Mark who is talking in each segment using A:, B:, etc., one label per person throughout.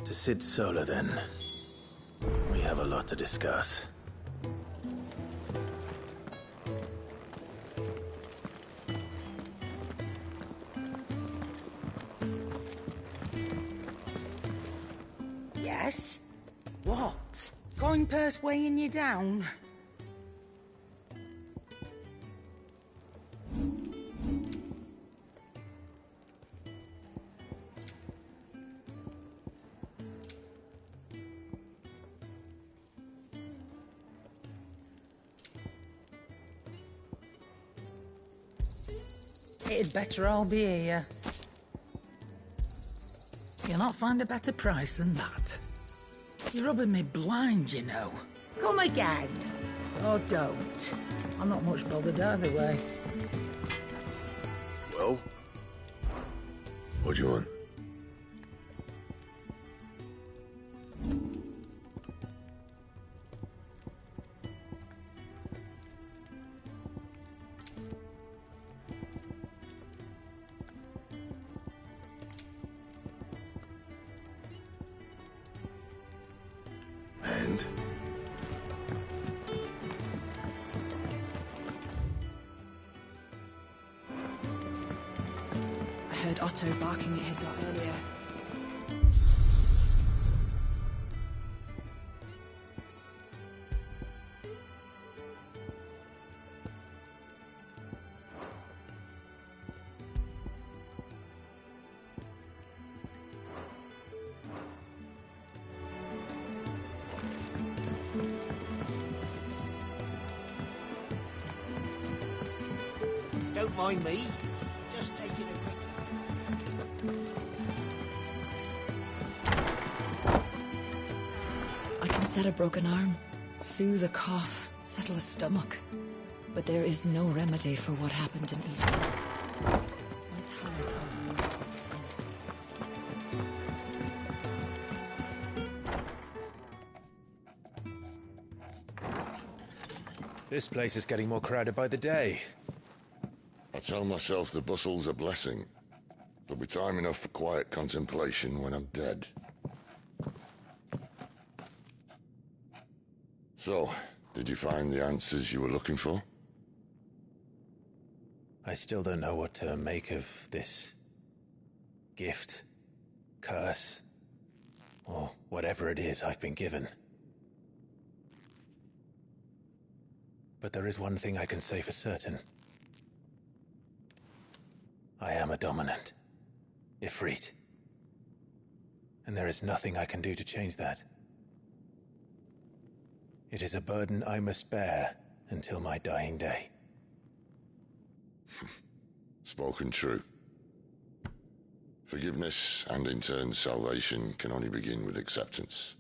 A: To sit solo, then. We have a lot to discuss.
B: Yes? What? Going purse weighing you down? It'd better all be here. You'll not find a better price than that. You're rubbing me blind, you know. Come again. Or don't. I'm not much bothered either way.
C: Well? What do you want? And?
D: I heard Otto barking at his lot earlier.
E: Don't mind me. Just taking a quick...
D: I can set a broken arm, soothe a cough, settle a stomach. But there is no remedy for what happened in Eastern. My talents are worthless.
A: This place is getting more crowded by the day.
C: I tell myself the bustle's a blessing. There'll be time enough for quiet contemplation when I'm dead. So, did you find the answers you were looking for?
A: I still don't know what to make of this gift, curse, or whatever it is I've been given. But there is one thing I can say for certain. I am a dominant, Ifrit. And there is nothing I can do to change that. It is a burden I must bear until my dying day.
C: Spoken true. Forgiveness and in turn salvation can only begin with acceptance.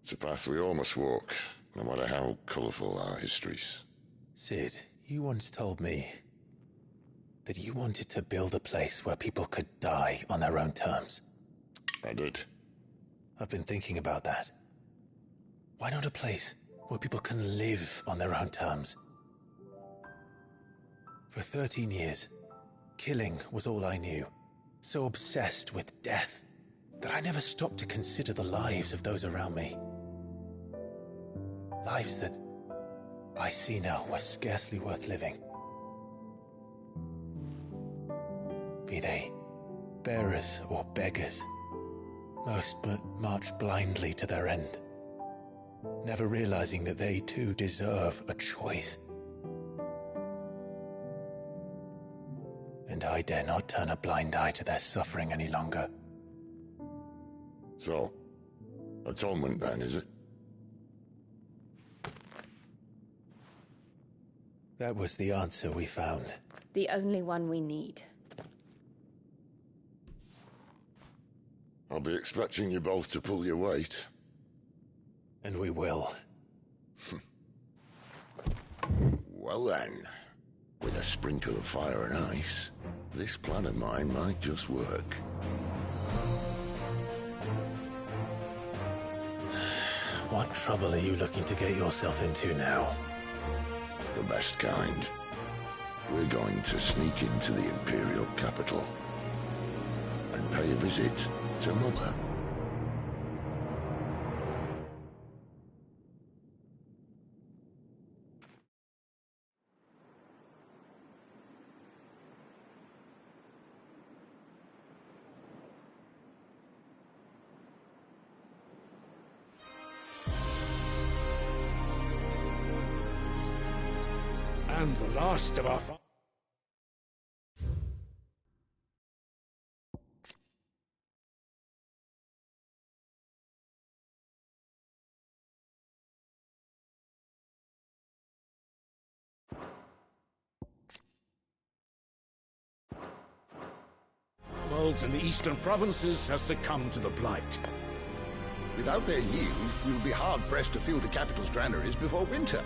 C: It's a path we all must walk, no matter how colourful our histories.
A: Sid, you once told me that you wanted to build a place where people could die on their own terms.
C: I did.
A: I've been thinking about that. Why not a place where people can live on their own terms? For 13 years, killing was all I knew. So obsessed with death that I never stopped to consider the lives of those around me. Lives that I see now were scarcely worth living. Be they bearers or beggars, most march blindly to their end, never realizing that they too deserve a choice. And I dare not turn a blind eye to their suffering any longer.
C: So, atonement then, is it?
A: That was the answer we found.
F: The only one we need.
C: I'll be expecting you both to pull your weight.
A: And we will.
C: Well then, with a sprinkle of fire and ice, this plan of mine might just work.
A: What trouble are you looking to get yourself into now?
C: The best kind. We're going to sneak into the Imperial capital and pay a visit to Mother.
G: And the last of our... Worlds in the eastern provinces has succumbed to the Blight.
H: Without their yield, we will be hard-pressed to fill the capital's granaries before winter.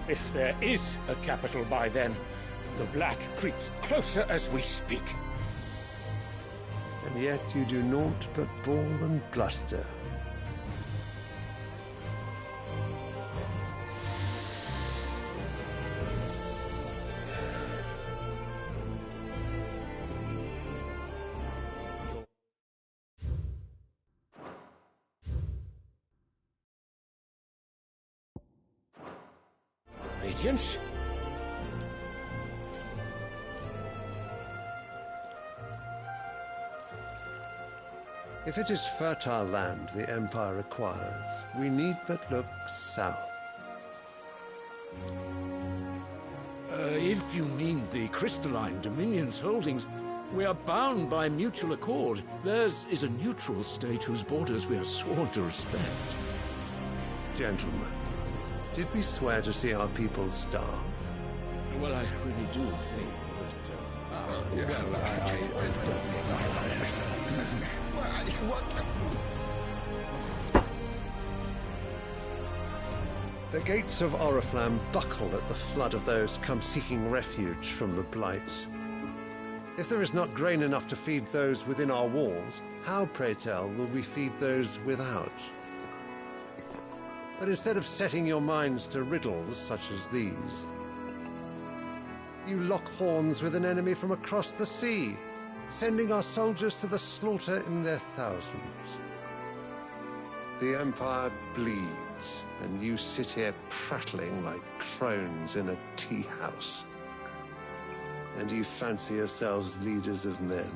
G: If there is a capital by then, the Black creeps closer as we speak.
I: And yet you do naught but bawl and bluster.
G: Radiance?
I: If it is fertile land the Empire requires, we need but look south.
G: If you mean the crystalline Dominion's holdings, we are bound by mutual accord. Theirs is a neutral state whose borders we are sworn to respect.
I: Gentlemen, did we swear to see our people starve?
G: Well, I really do think that...
I: The gates of Oriflamme buckle at the flood of those come seeking refuge from the Blight. If there is not grain enough to feed those within our walls, how, pray tell, will we feed those without? But instead of setting your minds to riddles such as these, you lock horns with an enemy from across the sea, sending our soldiers to the slaughter in their thousands. The Empire bleeds, and you sit here prattling like crones in a tea house. And you fancy yourselves leaders of men.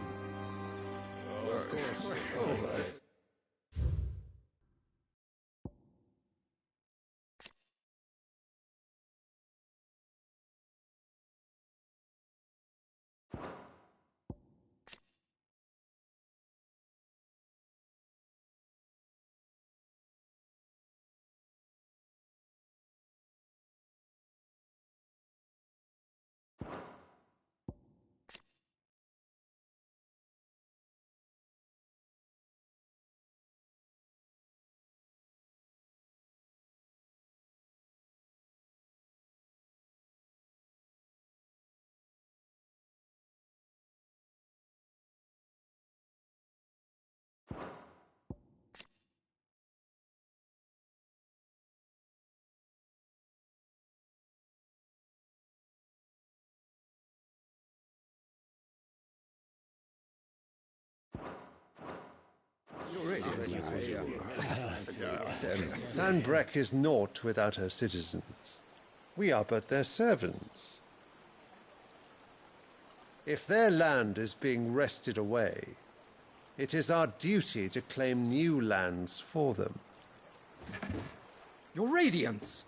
H: Oh, of course.
I: Sanbreque is naught without her citizens. We are but their servants. If their land is being wrested away, it is our duty to claim new lands for them.
G: Your Radiance!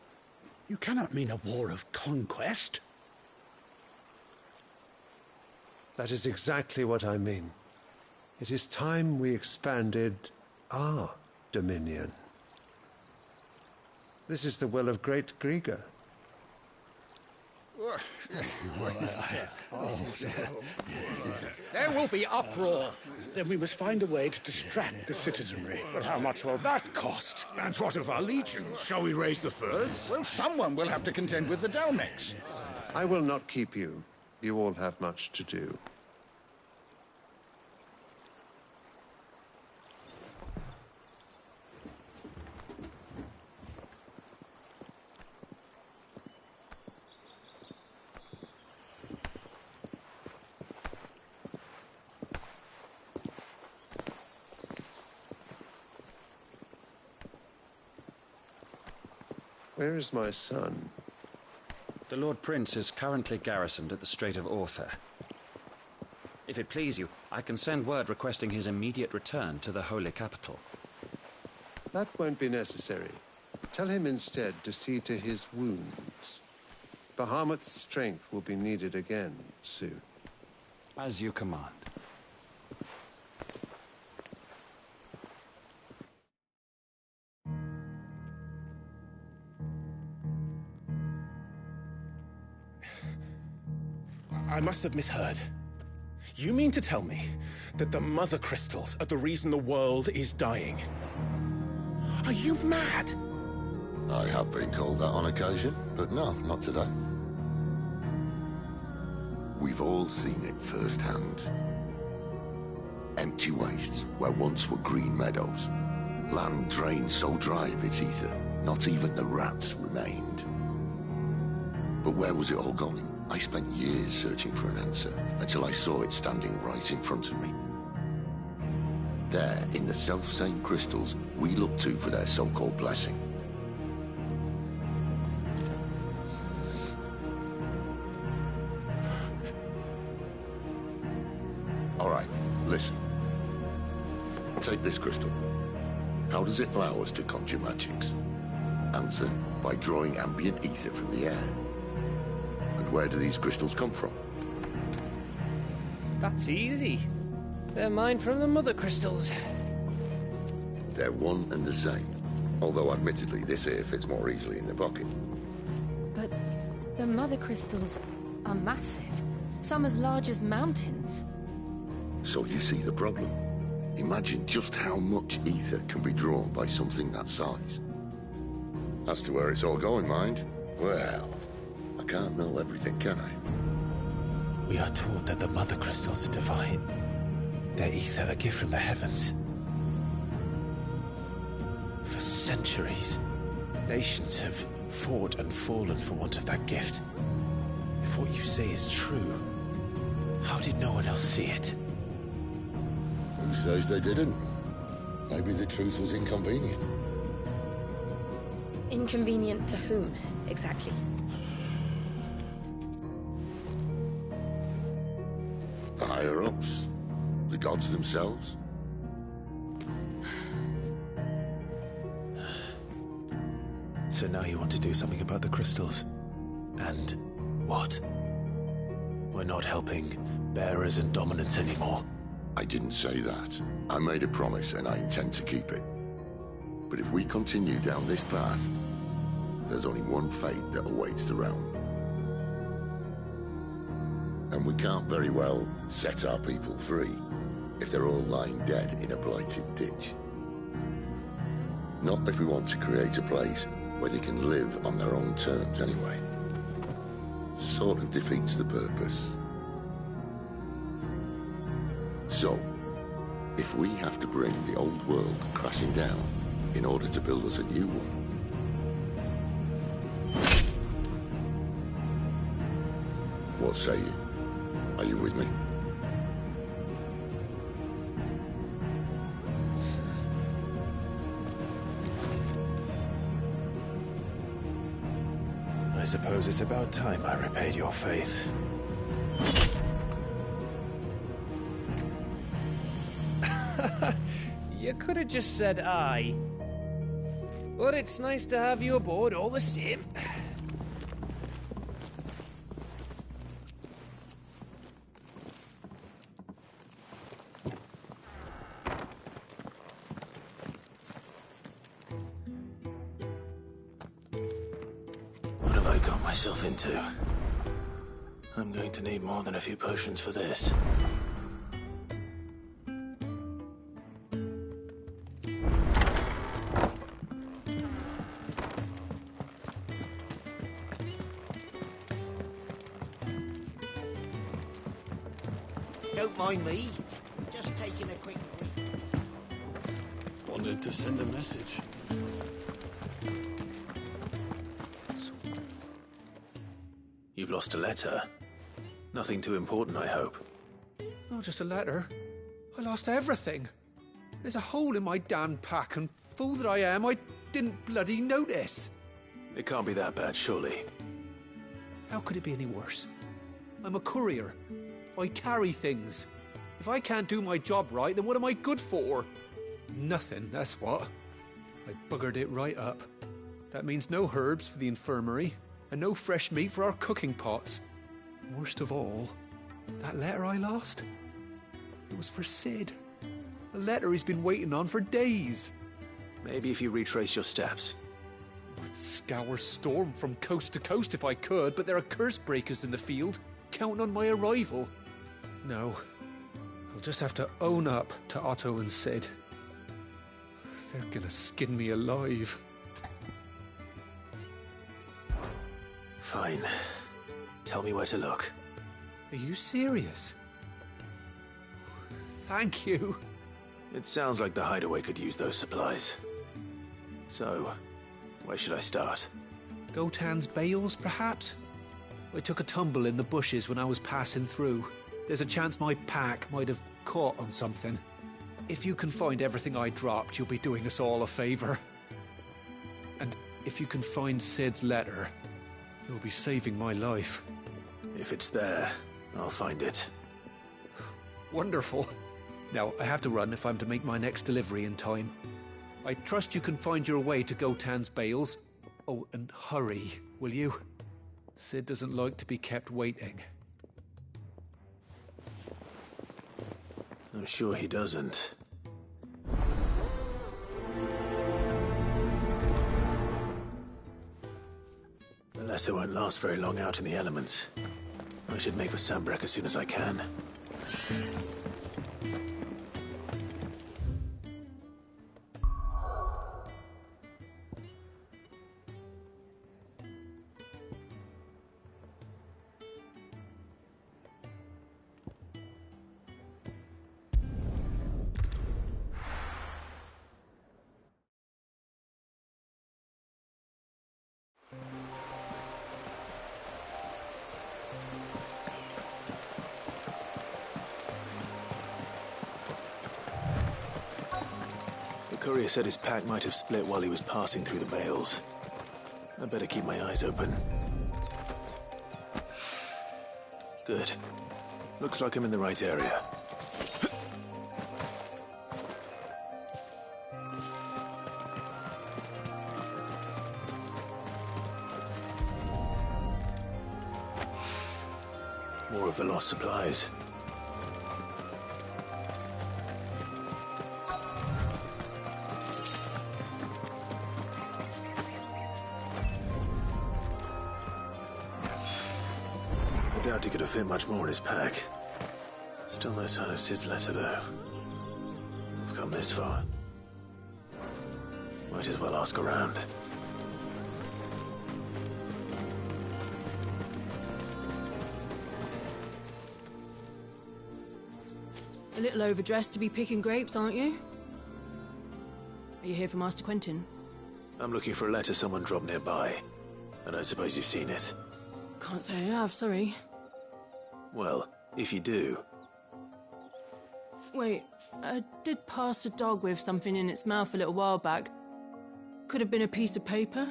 G: You cannot mean a war of conquest.
I: That is exactly what I mean. It is time we expanded our dominion. This is the will of great Grieger.
G: There will be uproar. Then we must find a way to distract the citizenry. But how much will that cost? And what of our legions? Shall we raise the furs?
H: Well, someone will have to contend with the Dalmex.
I: I will not keep you. You all have much to do. Where is my son?
J: The Lord Prince is currently garrisoned at the Strait of Arthur. If it please you, I can send word requesting his immediate return to the Holy Capital.
I: That won't be necessary. Tell him instead to see to his wounds. Bahamut's strength will be needed again soon.
J: As you command.
K: I must have misheard. You mean to tell me that the mother crystals are the reason the world is dying? Are you mad?
C: I have been called that on occasion, but no, not today. We've all seen it firsthand. Empty wastes where once were green meadows. Land drained so dry of its ether, not even the rats remained. But where was it all going? I spent years searching for an answer, until I saw it standing right in front of me. There, in the self-same crystals we look to for their so-called blessing. All right, listen. Take this crystal. How does it allow us to conjure magics? Answer, by drawing ambient ether from the air. And where do these crystals come from?
L: That's easy. They're mine from the mother crystals.
C: They're one and the same. Although admittedly this here fits more easily in the pocket.
F: But the mother crystals are massive. Some as large as mountains.
C: So you see the problem. Imagine just how much ether can be drawn by something that size. As to where it's all going, mind, well, I can't know everything, can I?
A: We are taught that the mother crystals are divine. Their ether a gift from the heavens. For centuries, nations have fought and fallen for want of that gift. If what you say is true, how did no one else see it?
C: Who says they didn't? Maybe the truth was inconvenient.
F: Inconvenient to whom, exactly?
C: The higher-ups? The gods themselves?
A: So now you want to do something about the crystals? And what? We're not helping bearers and dominants anymore.
C: I didn't say that. I made a promise and I intend to keep it. But if we continue down this path, there's only one fate that awaits the realm. And we can't very well set our people free if they're all lying dead in a blighted ditch. Not if we want to create a place where they can live on their own terms anyway. Sort of defeats the purpose. So, if we have to bring the old world crashing down in order to build us a new one, what say you? Are you with me?
A: I suppose it's about time I repaid your faith.
L: You could have just said aye. But it's nice to have you aboard all the same.
A: What have I got myself into? I'm going to need more than a few potions for this.
E: Don't mind me. Just taking a quick break.
A: Wanted to send a message. You've lost a letter. Nothing too important, I hope.
M: Not just a letter. I lost everything. There's a hole in my damn pack, and fool that I am, I didn't bloody notice.
A: It can't be that bad, surely.
M: How could it be any worse? I'm a courier. I carry things. If I can't do my job right, then what am I good for? Nothing, that's what. I buggered it right up. That means no herbs for the infirmary, and no fresh meat for our cooking pots. Worst of all, that letter I lost, it was for Sid. A letter he's been waiting on for days.
N: Maybe if you retrace your steps.
M: I'd scour Storm from coast to coast if I could, but there are curse breakers in the field, counting on my arrival. No, I'll just have to own up to Otto and Sid. They're gonna skin me alive.
N: Fine. Tell me where to look.
M: Are you serious? Thank you.
N: It sounds like the hideaway could use those supplies. So, where should I start?
M: Gotan's bales, perhaps? I took a tumble in the bushes when I was passing through. There's a chance my pack might have caught on something. If you can find everything I dropped, you'll be doing us all a favor. And if you can find Sid's letter, you'll be saving my life.
N: If it's there, I'll find it.
M: Wonderful. Now, I have to run if I'm to make my next delivery in time. I trust you can find your way to Gotan's bales. Oh, and hurry, will you? Sid doesn't like to be kept waiting.
N: I'm sure he doesn't. The letter won't last very long out in the elements. I should make for Sambrek as soon as I can. The courier said his pack might have split while he was passing through the bales. I'd better keep my eyes open. Good. Looks like I'm in the right area. More of the lost supplies. I doubt he could have fit much more in his pack. Still no sign of Sid's letter, though. I've come this far. Might as well ask around.
F: A little overdressed to be picking grapes, aren't you? Are you here for Master Quentin?
N: I'm looking for a letter someone dropped nearby. I don't suppose you've seen it.
F: Can't say I have, sorry.
N: Well, if you do...
F: Wait, I did pass a dog with something in its mouth a little while back. Could have been a piece of paper.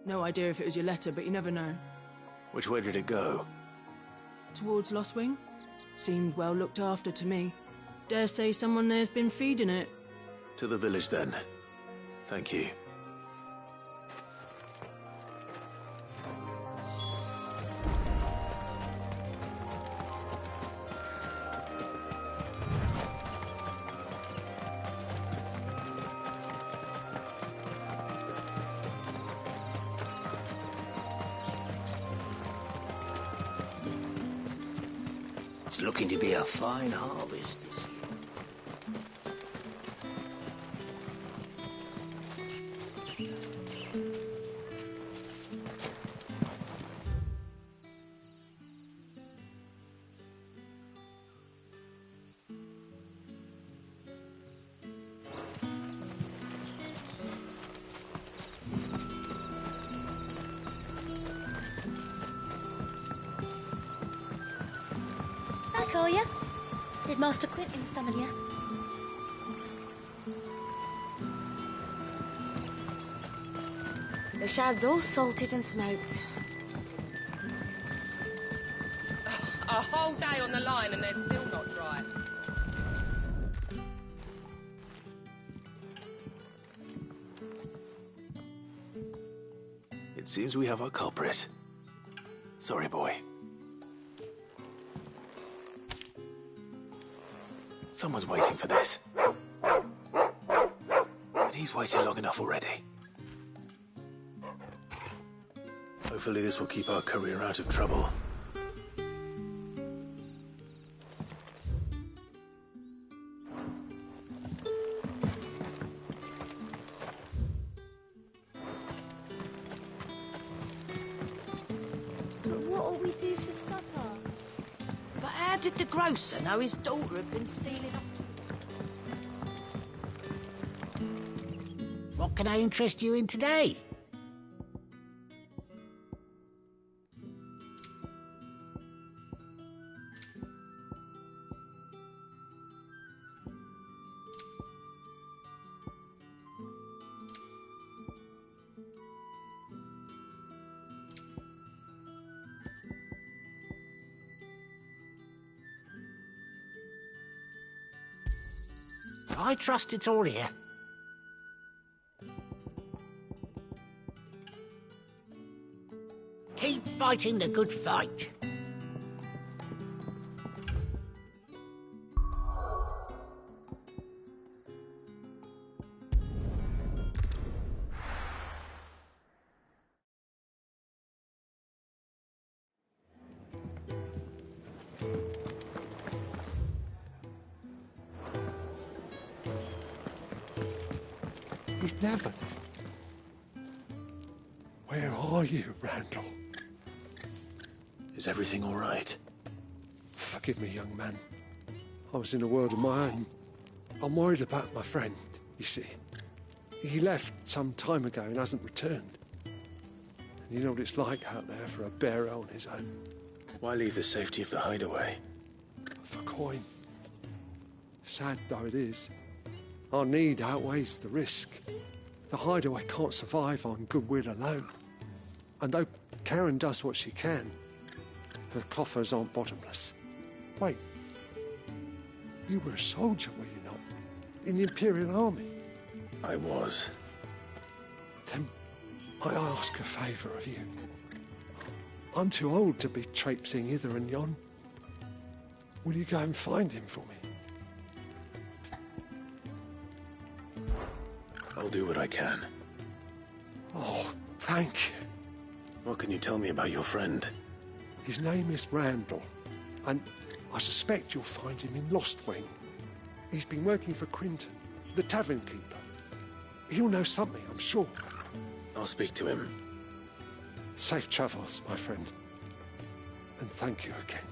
F: No idea if it was your letter, but you never know.
N: Which way did it go?
F: Towards Lost Wing? Seemed well looked after to me. Dare say someone there's been feeding it.
N: To the village, then. Thank you.
E: It's looking to be a fine harvest this year.
O: I call ya. Did Master Quentin summon ya? The shad's all salted and smoked.
P: A whole day on the line and they're still not dry.
N: It's seems we have our culprit. Sorry, boy. Someone's waiting for this. And he's waited long enough already. Hopefully this will keep our career out of trouble.
O: What'll we do for supper?
B: But how did the grocer know his daughter had been stealing off to...
E: What can I interest you in today? I trust it's all here. Keep fighting the good fight.
I: He's never... Where are you, Randall?
N: Is everything all right?
I: Forgive me, young man. I was in a world of my own. I'm worried about my friend, you see. He left some time ago and hasn't returned. And you know what it's like out there for a bearer on his own.
N: Why leave the safety of the hideaway?
I: For coin. Sad though it is, our need outweighs the risk. The hideaway can't survive on goodwill alone. And though Karen does what she can, her coffers aren't bottomless. Wait, you were a soldier, were you not? In the Imperial Army?
N: I was.
I: Then I ask a favour of you. I'm too old to be traipsing hither and yon. Will you go and find him for me?
N: I'll do what I can.
I: Oh, thank you.
N: What can you tell me about your friend?
I: His name is Randall, and I suspect you'll find him in Lost Wing. He's been working for Quinton, the tavern keeper. He'll know something, I'm sure.
N: I'll speak to him.
I: Safe travels, my friend. And thank you again.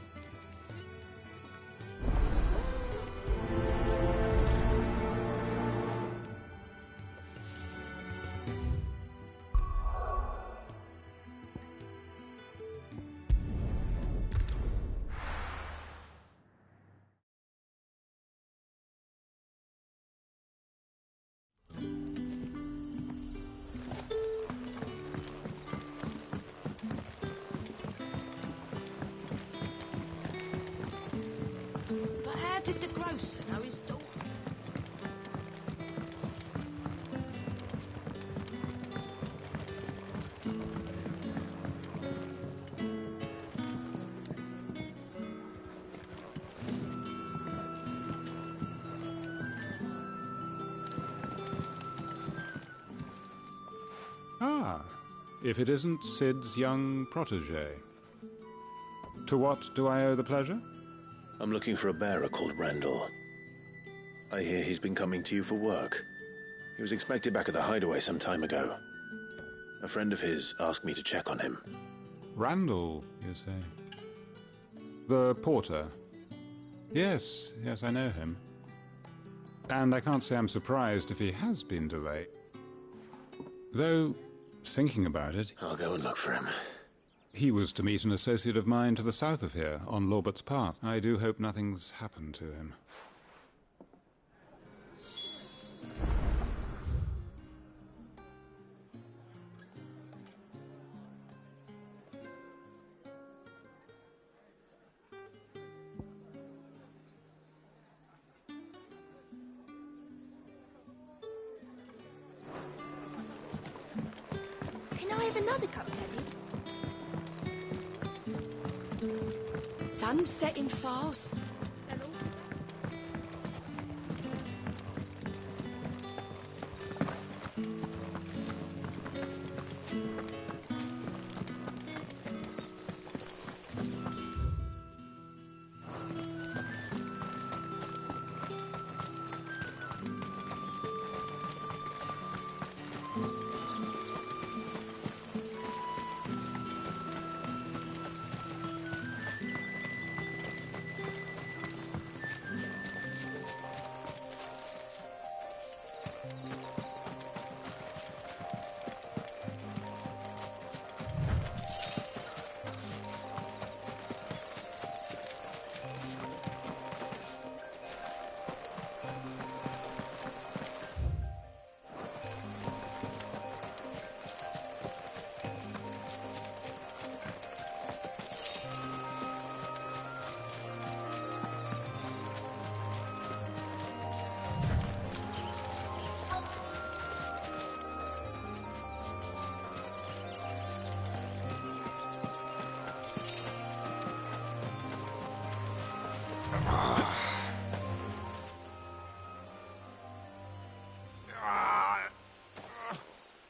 B: But how did the grocer know his daughter?
Q: Ah, if it isn't Sid's young protege. To what do I owe the pleasure?
N: I'm looking for a bearer called Randall. I hear he's been coming to you for work. He was expected back at the hideaway some time ago. A friend of his asked me to check on him.
Q: Randall, you say? The porter? Yes, I know him. And I can't say I'm surprised if he has been delayed. Though, thinking about it...
N: I'll go and look for him.
Q: He was to meet an associate of mine to the south of here, on Lorbert's Path. I do hope nothing's happened to him.
O: Can I have another cup, Daddy?
D: Sun's setting fast.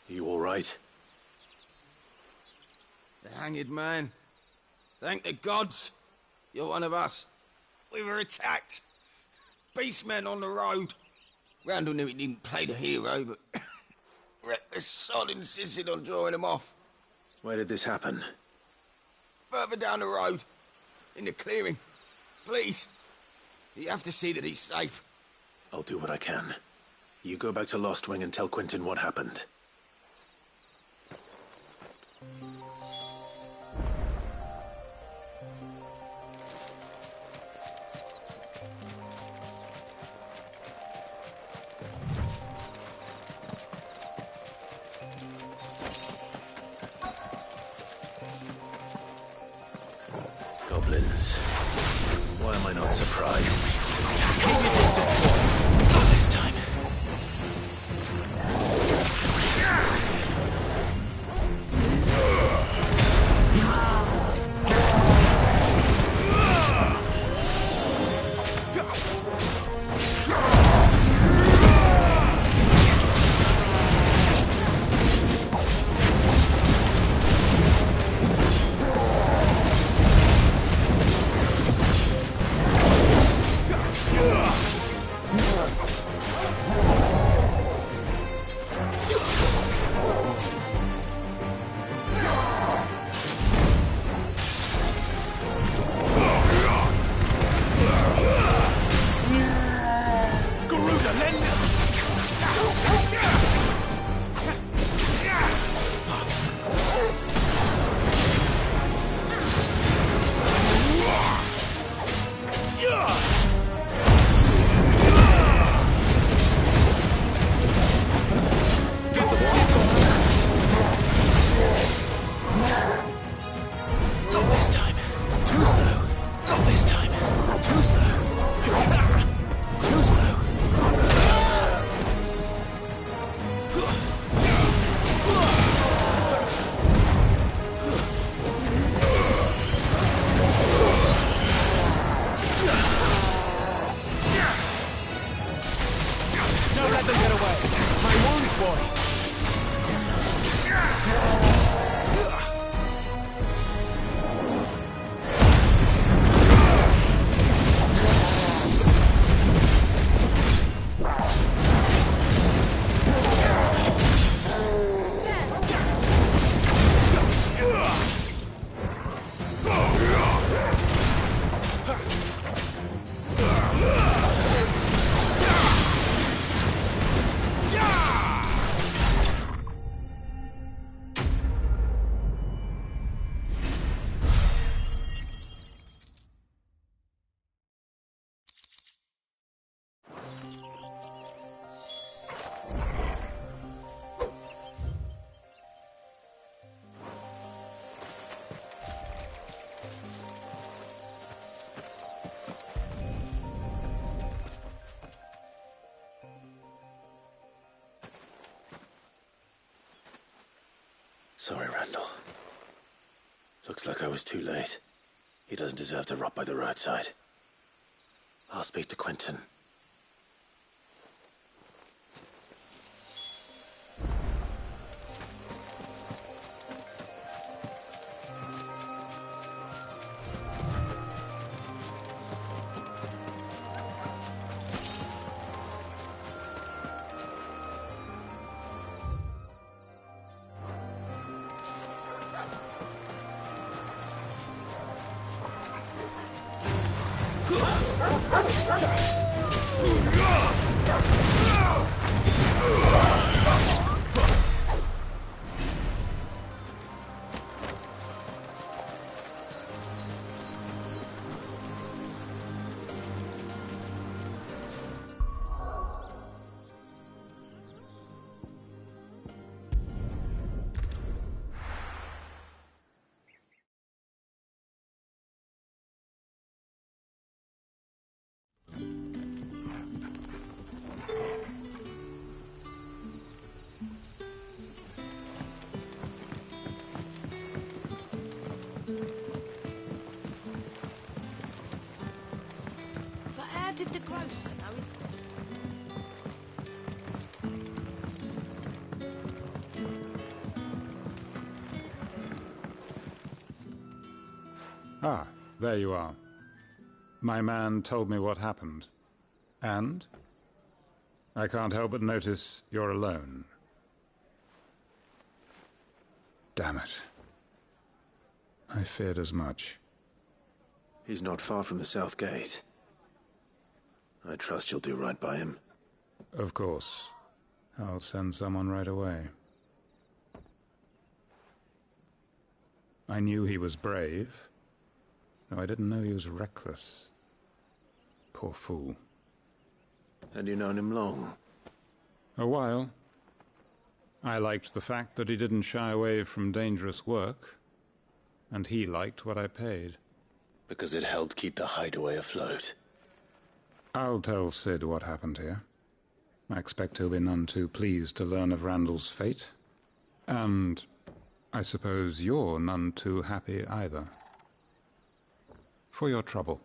N: You all right?
E: The hanged man. Thank the gods. You're one of us. We were attacked. Beastmen on the road. Randall knew he didn't play the hero, but reckless sod insisted on drawing him off.
N: Where did this happen?
E: Further down the road. In the clearing. Please. You have to see that he's safe.
N: I'll do what I can. You go back to Lost Wing and tell Quentin what happened. Goblins. Why am I not surprised?
A: Keep your distance, boy. Not this time.
N: Sorry, Randall. Looks like I was too late. He doesn't deserve to rot by the roadside. I'll speak to Quentin.
O: But how did the grocer know his...
Q: Ah, there you are. My man told me what happened. And? I can't help but notice you're alone. Damn it. I feared as much.
N: He's not far from the South Gate. I trust you'll do right by him.
Q: Of course. I'll send someone right away. I knew he was brave, though I didn't know he was reckless. Poor fool.
N: And you known him long?
Q: A while. I liked the fact that he didn't shy away from dangerous work, and he liked what I paid.
N: Because it helped keep the hideaway afloat.
Q: I'll tell Sid what happened here. I expect he'll be none too pleased to learn of Randall's fate. And I suppose you're none too happy either. For your trouble.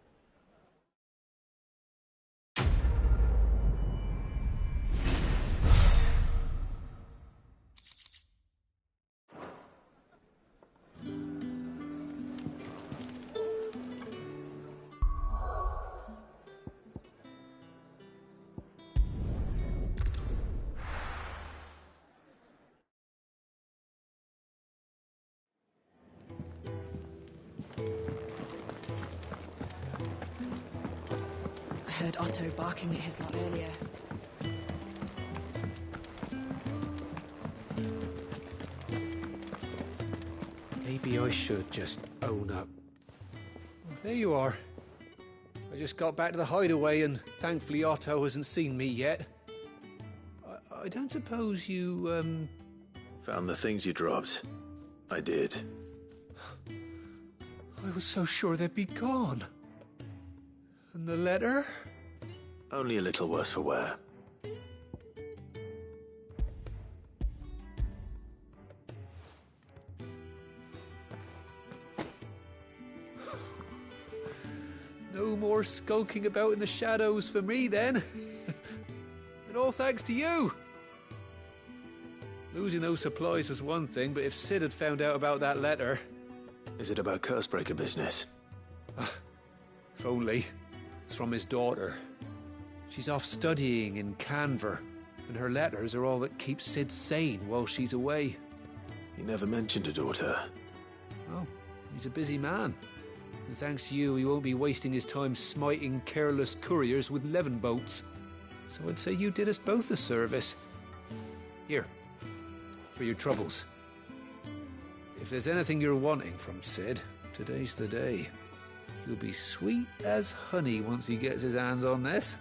D: I heard Otto barking at his lot earlier.
M: Maybe I should just own up. Well, there you are. I just got back to the hideaway and thankfully Otto hasn't seen me yet. I don't suppose you,
N: Found the things you dropped. I did.
M: I was so sure they'd be gone. And the letter?
N: Only a little worse for wear.
M: No more skulking about in the shadows for me, then. And all thanks to you. Losing those supplies was one thing, but if Sid had found out about that letter...
N: Is it about Cursebreaker business?
M: If only. It's from his daughter. She's off studying in Canver, and her letters are all that keeps Sid sane while she's away.
N: He never mentioned a daughter.
M: Oh, he's a busy man. And thanks to you, he won't be wasting his time smiting careless couriers with levin boats. So I'd say you did us both a service. Here, for your troubles. If there's anything you're wanting from Sid, today's the day. He'll be sweet as honey once he gets his hands on this.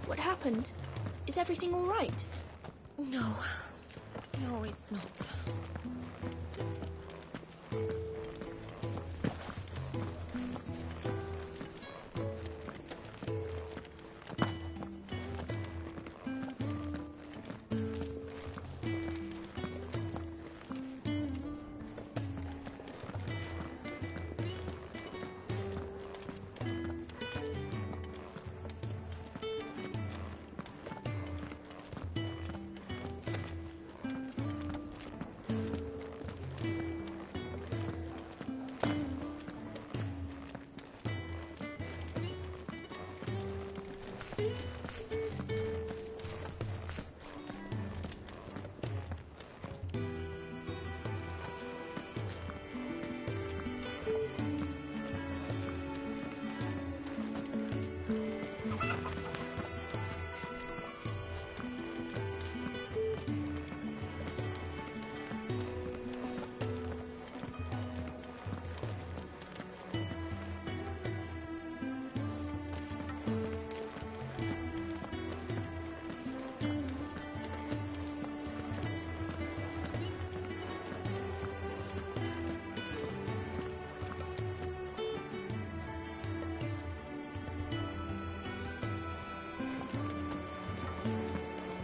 R: What happened? Is everything all right?
D: No. No, it's not.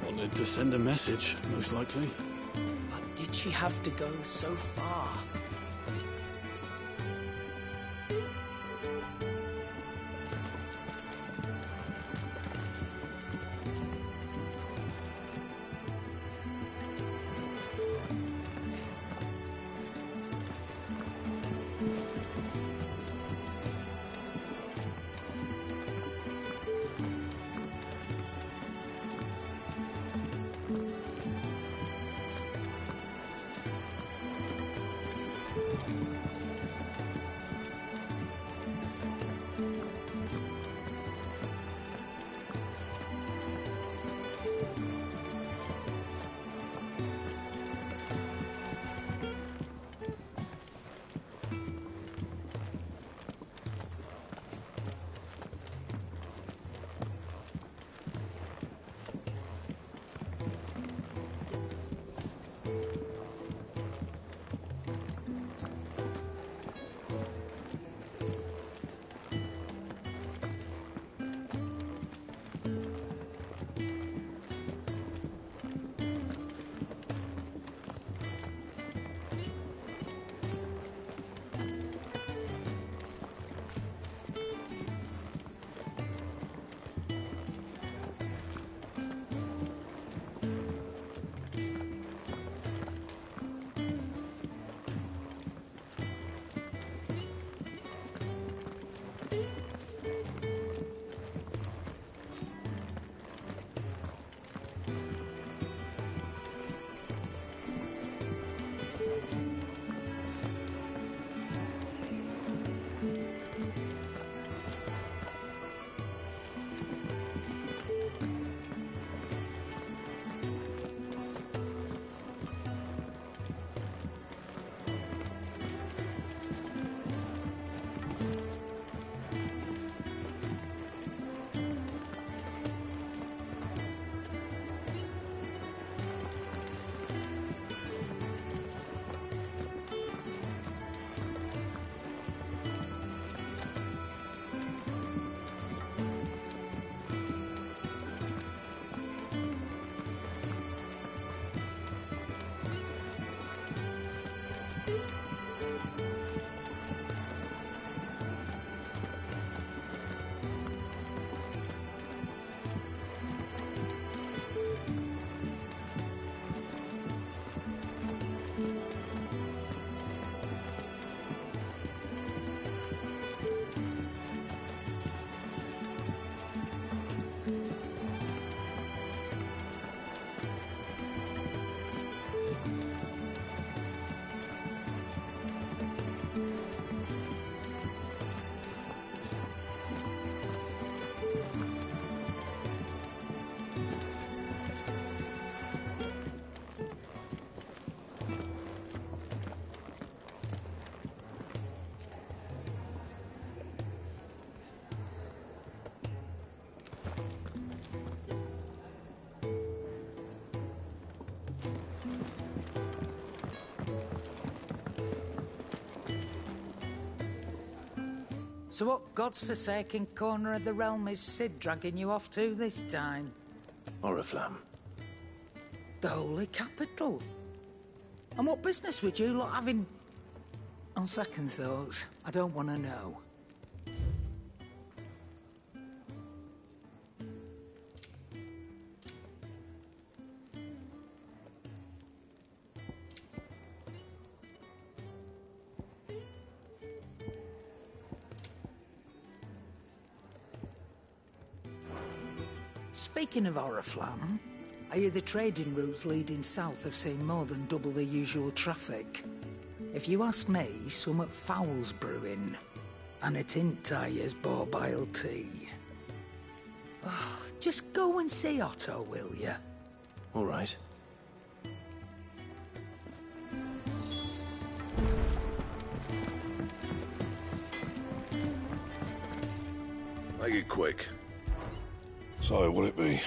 G: Wanted to send a message, most likely.
B: But did she have to go so far? So what God's forsaken corner of the realm is Sid dragging you off to this time?
N: Oriflamme.
B: The Holy Capital. And what business would you lot having? On second thoughts, I don't want to know. Speaking of Oriflamme, I hear the trading routes leading south have seen more than double the usual traffic. If you ask me, summat foul's brewing. And a tint tires borbile tea. Oh, just go and see Otto, will you?
N: All right.
S: Make it quick. So, will it be?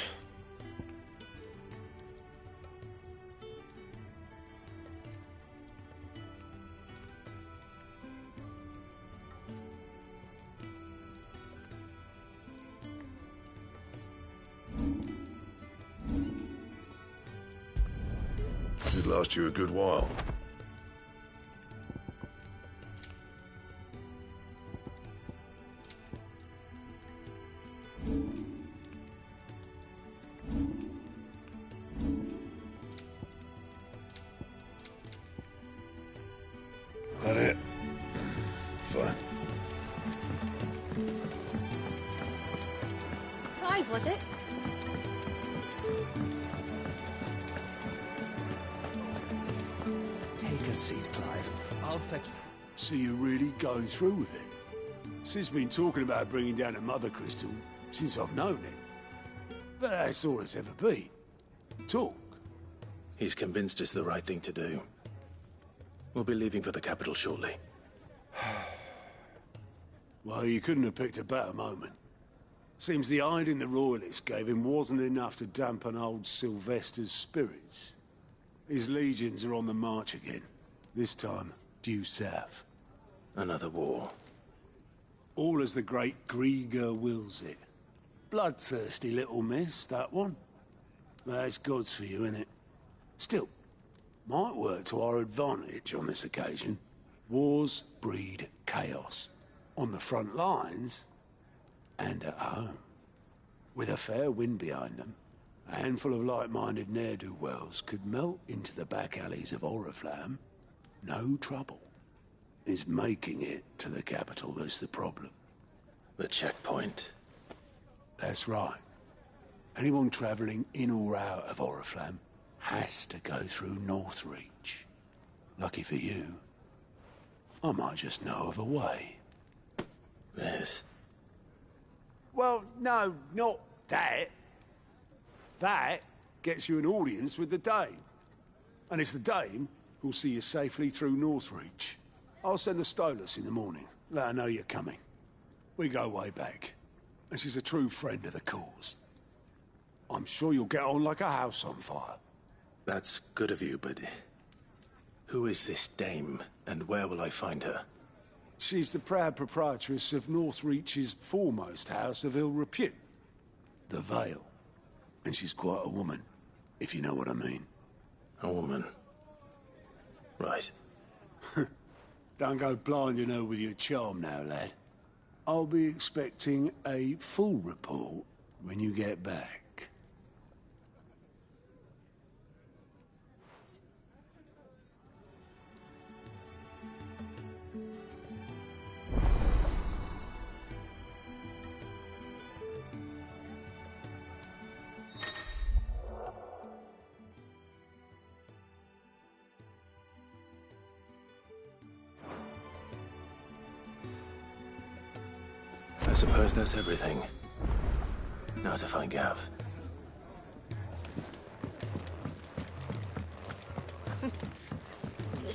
S: Should last you a good while. That it? Fine.
O: Clive, was it?
B: Take a seat, Clive. I'll fetch...
T: So you're really going through with it? Sid's been talking about bringing down a mother crystal since I've known it. But that's all it's ever been. Talk.
N: He's convinced it's the right thing to do. We'll be leaving for the capital shortly.
T: Well, you couldn't have picked a better moment. Seems the hiding the royalists gave him wasn't enough to dampen old Sylvester's spirits. His legions are on the march again. This time, due south.
N: Another war.
T: All as the great Grieger wills it. Bloodthirsty little miss, that one. That's God's for you, innit? Still, might work to our advantage on this occasion. Wars breed chaos. On the front lines, and at home. With a fair wind behind them, a handful of like-minded ne'er-do-wells could melt into the back alleys of Oriflamme. No trouble. It's making it to the capital that's the problem.
N: The checkpoint.
T: That's right. Anyone travelling in or out of Oriflamme has to go through Northreach. Lucky for you, I might just know of a way.
N: Yes.
T: Well, no, not that. That gets you an audience with the Dame. And it's the Dame who'll see you safely through Northreach. I'll send the Stolas in the morning. Let her know you're coming. We go way back. And she's a true friend of the cause. I'm sure you'll get on like a house on fire.
N: That's good of you, but... who is this Dame, and where will I find her?
T: She's the proud proprietress of Northreach's foremost house of ill repute. The Vale. And she's quite a woman, if you know what I mean.
N: A woman. Right.
T: Don't go blinding her with your charm now, lad. I'll be expecting a full report when you get back.
N: I suppose that's everything. Now to find Gav.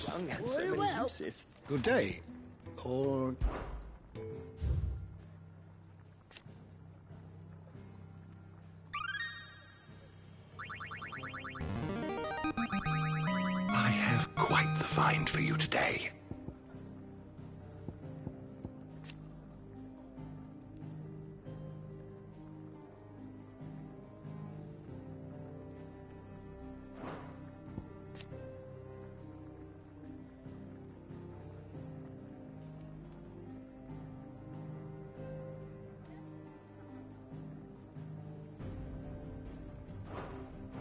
H: Young and so many uses. Good day. Or... I have quite the find for you today.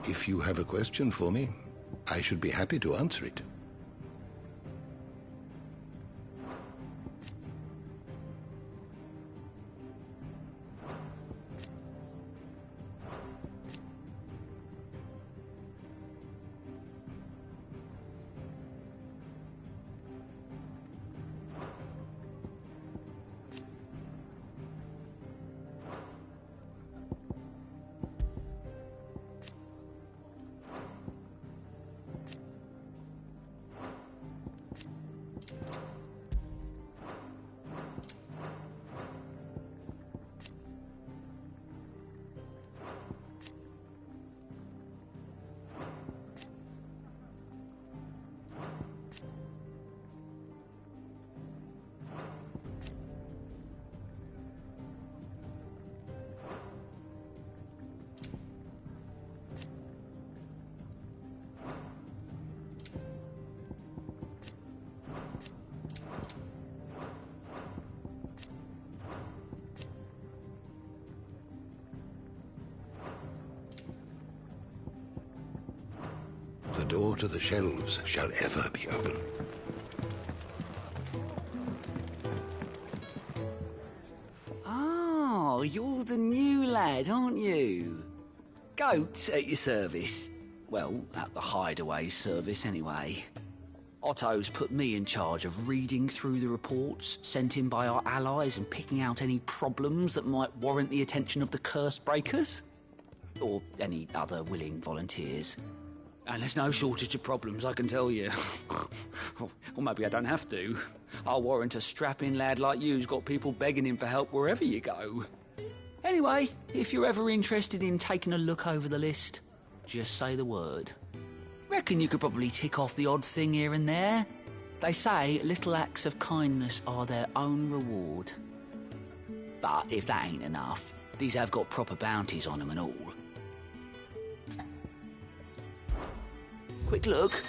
H: If you have a question for me, I should be happy to answer it. The door to the shelves shall ever be open.
U: Oh, you're the new lad, aren't you? Goat at your service. Well, at the hideaway service, anyway. Otto's put me in charge of reading through the reports sent in by our allies and picking out any problems that might warrant the attention of the curse breakers. Or any other willing volunteers. And there's no shortage of problems, I can tell you. Or maybe I don't have to. I'll warrant a strapping lad like you's got people begging him for help wherever you go. Anyway, if you're ever interested in taking a look over the list, just say the word. Reckon you could probably tick off the odd thing here and there. They say little acts of kindness are their own reward. But if that ain't enough, these have got proper bounties on them and all. Quick look.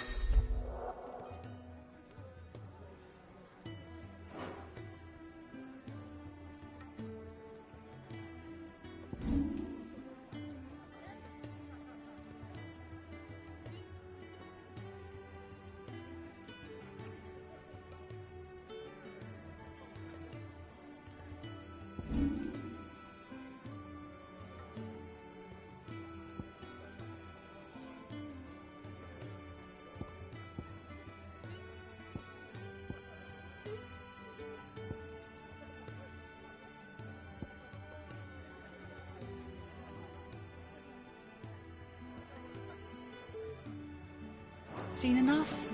U: Seen enough?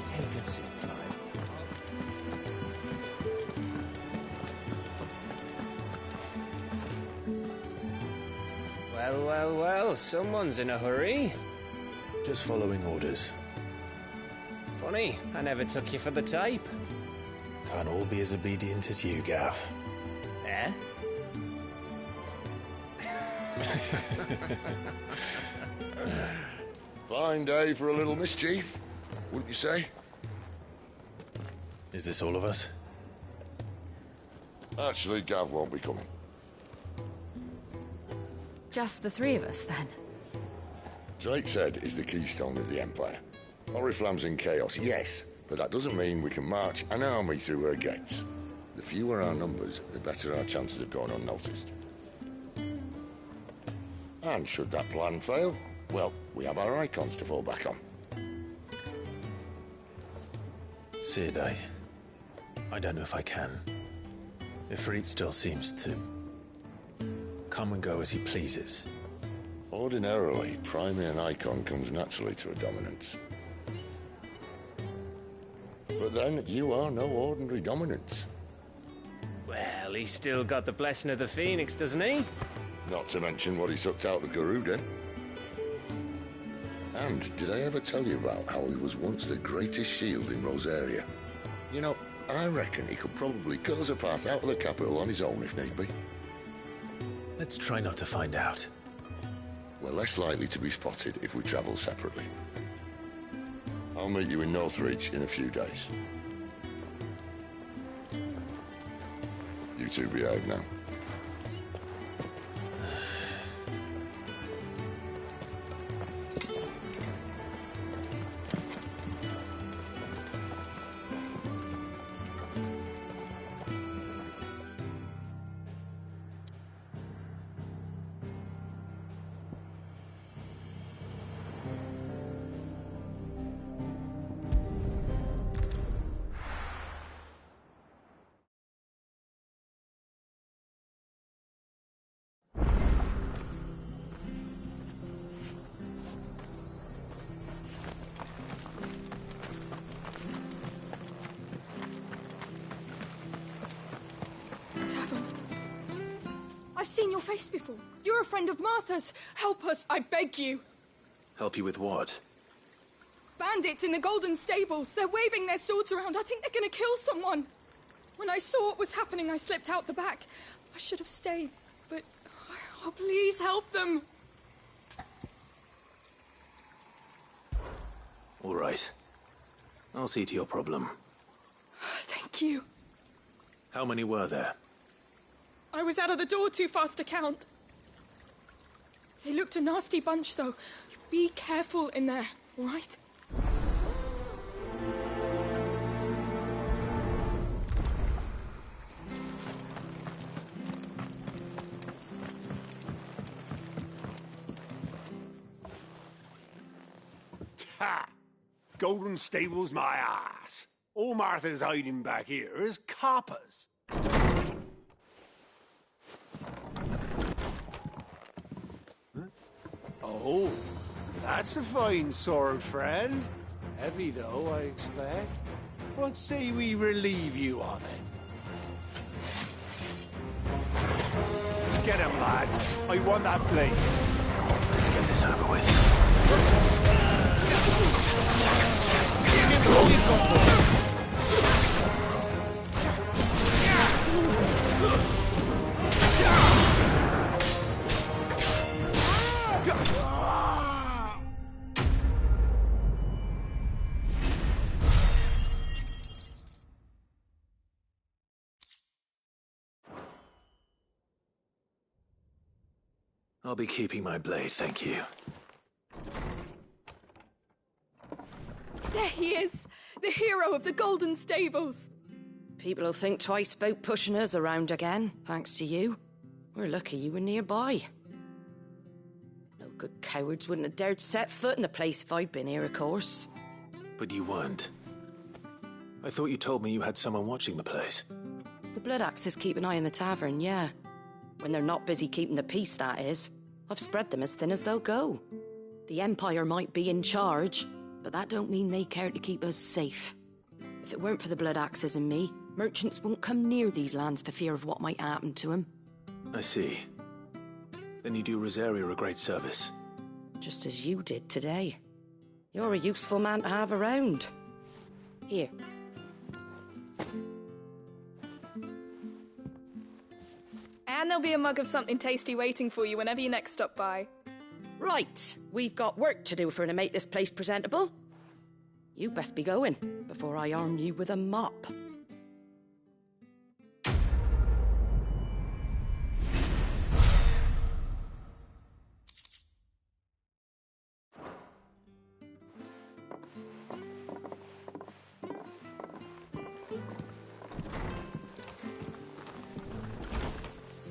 B: Take a seat, Clive.
L: Well, well, well, someone's in a hurry.
A: Just following orders.
L: Funny, I never took you for the type.
A: Can't all be as obedient as you, Gav.
L: Eh?
C: Fine day for a little mischief, wouldn't you say?
A: Is this all of us?
C: Actually, Gav won't be coming.
D: Just the three of us, then?
C: Drake's Head is the keystone of the Empire. Oriflamme's in chaos, yes, but that doesn't mean we can march an army through her gates. The fewer our numbers, the better our chances of going unnoticed. And should that plan fail, well, we have our icons to fall back on.
A: Sid, I don't know if I can. Ifrit still seems to come and go as he pleases.
C: Ordinarily, priming an icon comes naturally to a dominance. But then, you are no ordinary dominance.
L: Well, he's still got the blessing of the Phoenix, doesn't he?
C: Not to mention what he sucked out of Garuda. And did I ever tell you about how he was once the greatest shield in Rosaria? You know, I reckon he could probably cut us a path out of the capital on his own if need be.
A: Let's try not to find out.
C: We're less likely to be spotted if we travel separately. I'll meet you in Northreach in a few days. You two behave now.
R: I've seen your face before. You're a friend of Martha's. Help us, I beg you.
N: Help you with what?
R: Bandits in the Golden Stables. They're waving their swords around. I think they're gonna kill someone. When I saw what was happening, I slipped out the back. I should have stayed, but... Oh, please help them.
N: All right. I'll see to your problem.
R: Thank you.
N: How many were there?
R: I was out of the door too fast to count. They looked a nasty bunch, though. Be careful in there, all right?
T: Ha! Golden Stables my ass. All Martha's hiding back here is coppers. Oh, that's a fine sword, friend. Heavy, though, I expect. What say we relieve you of it? Get him, lads. I want that blade.
N: Let's get this over with. I'll be keeping my blade, thank you.
R: There he is, the hero of the Golden Stables.
D: People will think twice about pushing us around again, thanks to you. We're lucky you were nearby. No good cowards wouldn't have dared set foot in the place if I'd been here, of course.
N: But you weren't. I thought you told me you had someone watching the place.
D: The Blood Axes keep an eye on the tavern, yeah. When they're not busy keeping the peace, that is. I've spread them as thin as they'll go. The Empire might be in charge, but that don't mean they care to keep us safe. If it weren't for the Blood Axes and me, merchants won't come near these lands for fear of what might happen to them.
N: I see. Then you do Rosaria a great service.
D: Just as you did today. You're a useful man to have around. Here.
R: And there'll be a mug of something tasty waiting for you whenever you next stop by.
D: Right, we've got work to do if we're to make this place presentable. You best be going, before I arm you with a mop.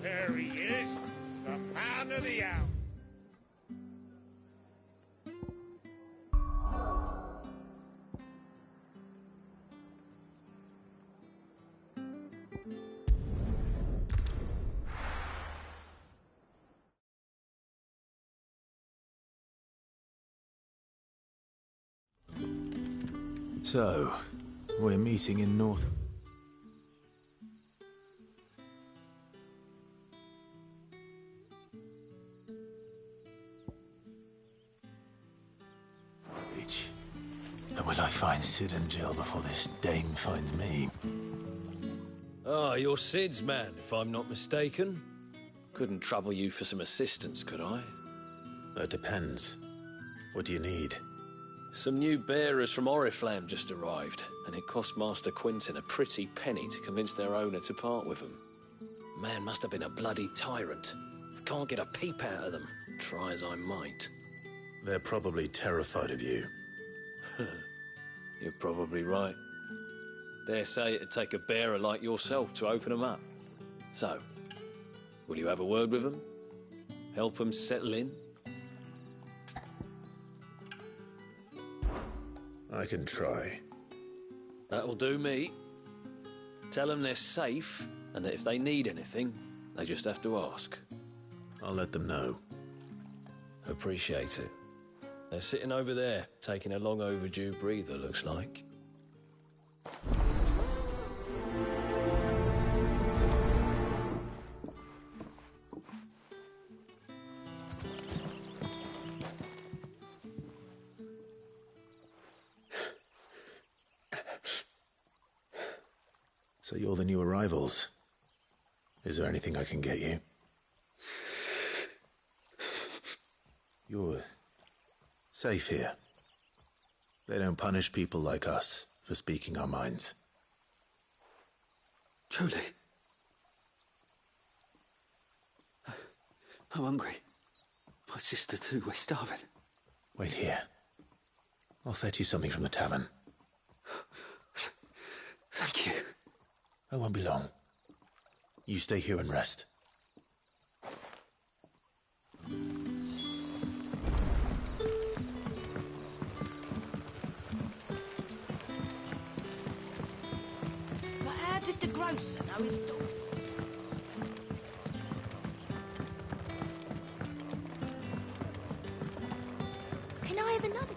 J: There he is, the man of the hour.
N: So, we're meeting in North... And will I find Sid and Jill before this dame finds me?
L: Ah, you're Sid's man, if I'm not mistaken. Couldn't trouble you for some assistance, could I?
N: That depends. What do you need?
L: Some new bearers from Oriflamme just arrived, and it cost Master Quintin a pretty penny to convince their owner to part with them. Man must have been a bloody tyrant. Can't get a peep out of them, try as I might.
N: They're probably terrified of you.
L: You're probably right. Dare say it'd take a bearer like yourself to open them up. So, will you have a word with them? Help them settle in?
N: I can try.
L: That'll do me. Tell them they're safe, and that if they need anything, they just have to ask.
N: I'll let them know.
L: Appreciate it. They're sitting over there, taking a long overdue breather, looks like.
N: So you're the new arrivals. Is there anything I can get you? You're safe here. They don't punish people like us for speaking our minds.
U: Truly. I'm hungry. My sister too, we're starving.
N: Wait here. I'll fetch you something from the tavern.
U: Thank you.
N: I won't be long. You stay here and rest.
O: But how did the grocer know his door? Can I have another?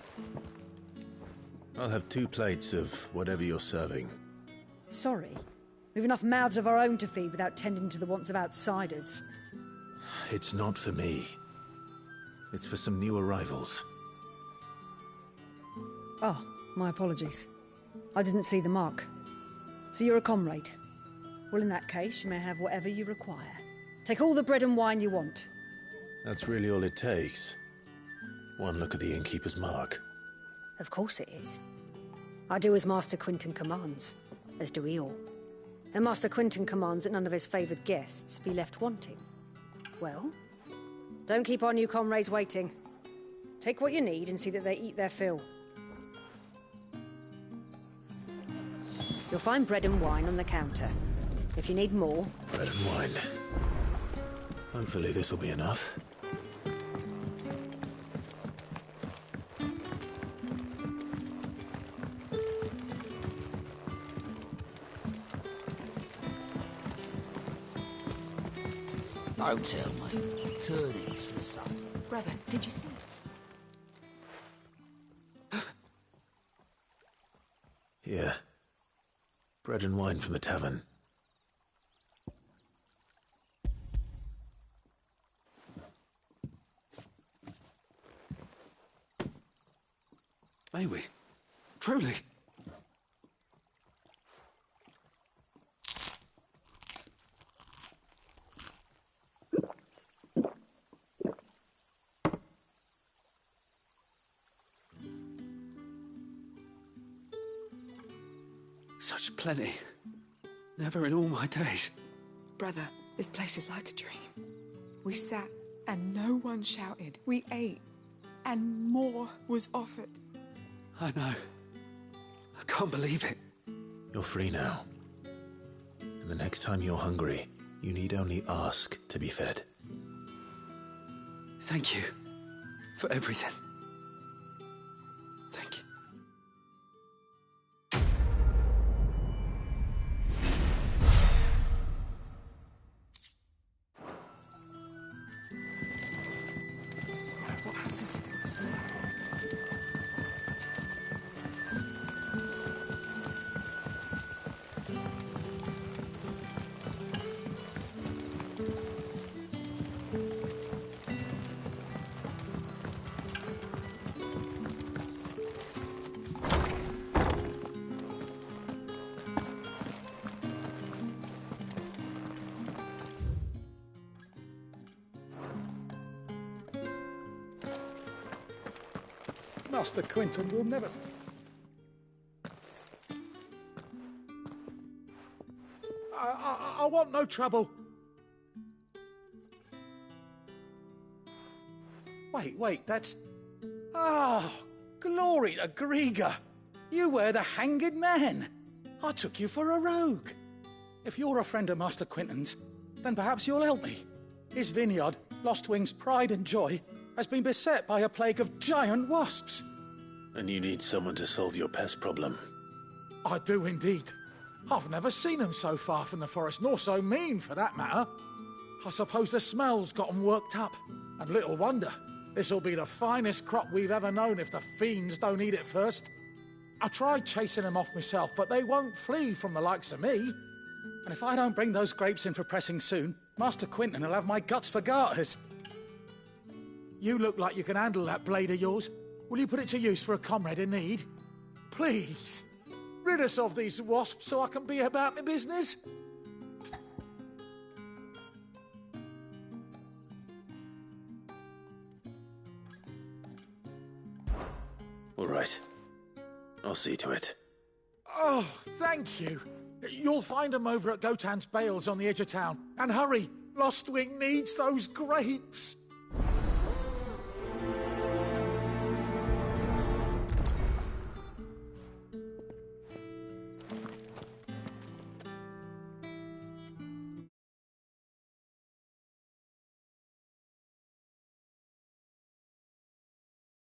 N: I'll have 2 plates of whatever you're serving.
K: Sorry. We've enough mouths of our own to feed without tending to the wants of outsiders.
N: It's not for me. It's for some new arrivals.
K: Oh, my apologies. I didn't see the mark. So you're a comrade. Well, in that case, you may have whatever you require. Take all the bread and wine you want.
N: That's really all it takes. One look at the innkeeper's mark.
K: Of course it is. I do as Master Quinton commands, as do we all. And Master Quinton commands that none of his favoured guests be left wanting. Well, don't keep our new comrades waiting. Take what you need and see that they eat their fill. You'll find bread and wine on the counter. If you need more...
N: Bread and wine. Hopefully this'll be enough.
U: Don't tell me. Turnips for some.
R: Brother, did you see?
N: Here. Bread and wine from the tavern.
U: May we? Truly? Such plenty. Never in all my days.
R: Brother, this place is like a dream. We sat and no one shouted. We ate and more was offered.
U: I know. I can't believe it.
N: You're free now. And the next time you're hungry, you need only ask to be fed.
U: Thank you for everything. Thank you.
R: What happens to us now?
V: Master Quinton will never... I want no trouble. Wait, that's... Oh, glory to Grieger. You were the hanged man. I took you for a rogue. If you're a friend of Master Quinton's, then perhaps you'll help me. His vineyard, Lostwing's pride and joy, has been beset by a plague of giant wasps.
N: And you need someone to solve your pest problem.
V: I do indeed. I've never seen them so far from the forest, nor so mean, for that matter. I suppose the smell's got them worked up. And little wonder. This'll be the finest crop we've ever known if the fiends don't eat it first. I tried chasing them off myself, but they won't flee from the likes of me. And if I don't bring those grapes in for pressing soon, Master Quinton will have my guts for garters. You look like you can handle that blade of yours. Will you put it to use for a comrade in need? Please. Rid us of these wasps so I can be about my business.
N: All right. I'll see to it.
V: Oh, thank you. You'll find them over at Gotan's Bales on the edge of town. And hurry, Lostwing needs those grapes.